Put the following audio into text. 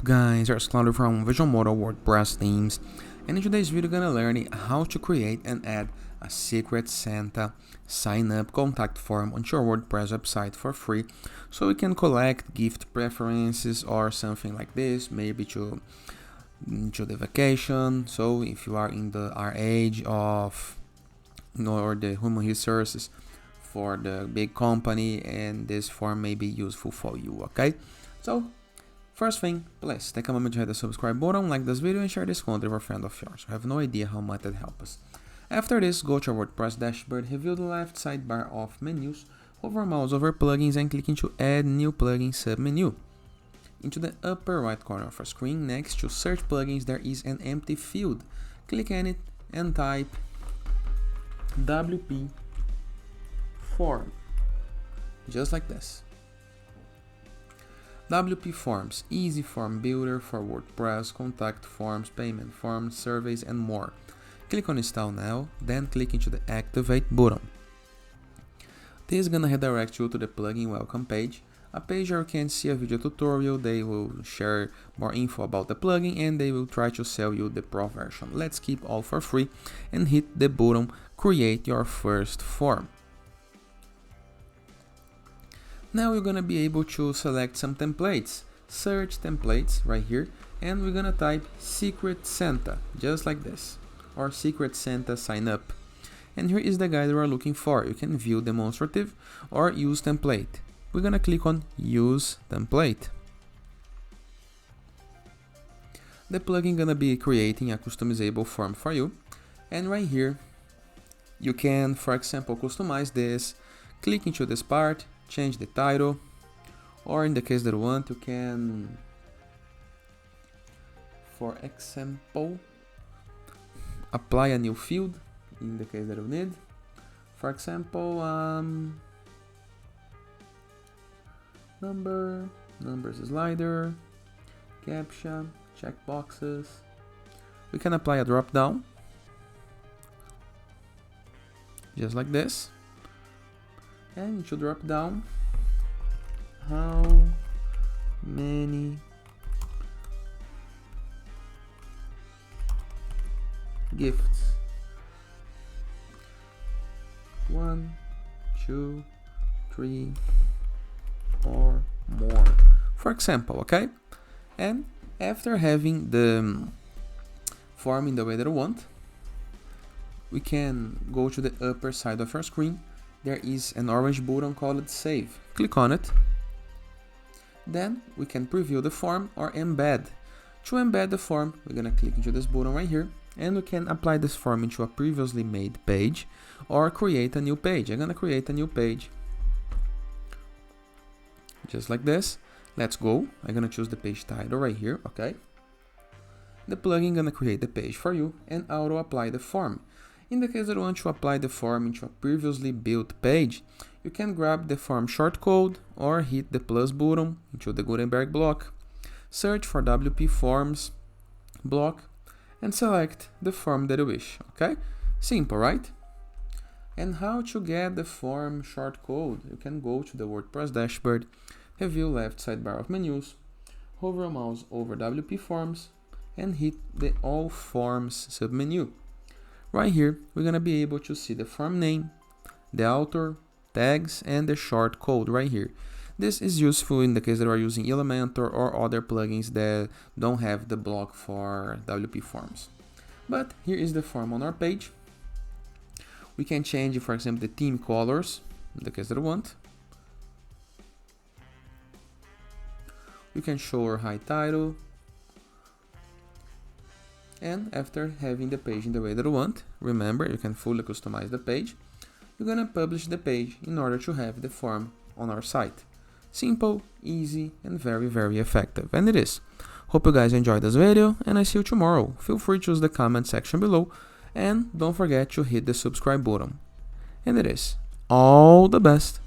guys, it's Claudio from Visual Model WordPress themes, and in today's video we're gonna learn how to create and add a Secret Santa sign up contact form onto your WordPress website for free, so we can collect gift preferences or something like this, maybe to the vacation. So if you are in our age of or the human resources for the big company, and this form may be useful for you. Okay, so first thing, please take a moment to hit the subscribe button, like this video, and share this content with a friend of yours. I have no idea how much that helps us. After this, go to your WordPress dashboard, review the left sidebar of menus, hover mouse over plugins and click into add new plugin submenu. Into the upper right corner of your screen, next to search plugins, there is an empty field. Click on it and type WP form, just like this. WP Forms, easy form builder for WordPress, contact forms, payment forms, surveys, and more. Click on Install Now, then click into the Activate button. This is gonna redirect you to the plugin welcome page, a page where you can see a video tutorial. They will share more info about the plugin and they will try to sell you the pro version. Let's keep all for free and hit the button Create Your First Form. Now we're gonna be able to select some templates, search templates right here, and we're gonna type Secret Santa, just like this, or Secret Santa sign up. And here is the guide we're looking for. You can view demonstrative or use template. We're gonna click on use template. The plugin gonna be creating a customizable form for you, and right here you can, for example, customize this. Click into this part, change the title, or in the case that you want, you can, for example, apply a new field in the case that you need. For example, numbers slider, caption, checkboxes. We can apply a drop down, just like this. And to drop down, how many gifts? 1, 2, 3, or more, for example. Okay, and after having the form in the way that I want, we can go to the upper side of our screen. There is an orange button called Save. Click on it. Then we can preview the form or embed. To embed the form, we're gonna click into this button right here, and we can apply this form into a previously made page or create a new page. I'm gonna create a new page, just like this. Let's go. I'm gonna choose the page title right here. Okay. The plugin gonna create the page for you and auto apply the form. In the case that you want to apply the form into a previously built page, you can grab the form shortcode or hit the plus button into the Gutenberg block, search for WP Forms block, and select the form that you wish. Okay? Simple, right? And how to get the form shortcode? You can go to the WordPress dashboard, review left sidebar of menus, hover mouse over WP Forms, and hit the All Forms submenu. Right here, we're gonna be able to see the form name, the author, tags, and the short code right here. This is useful in the case that you are using Elementor or other plugins that don't have the block for WP Forms. But here is the form on our page. We can change, for example, the theme colors in the case that you want. We can show our high title. And after having the page in the way that you want, remember, you can fully customize the page. You're gonna publish the page in order to have the form on our site. Simple, easy, and very, very effective. And it is. Hope you guys enjoyed this video, and I see you tomorrow. Feel free to use the comment section below, and don't forget to hit the subscribe button. And it is. All the best.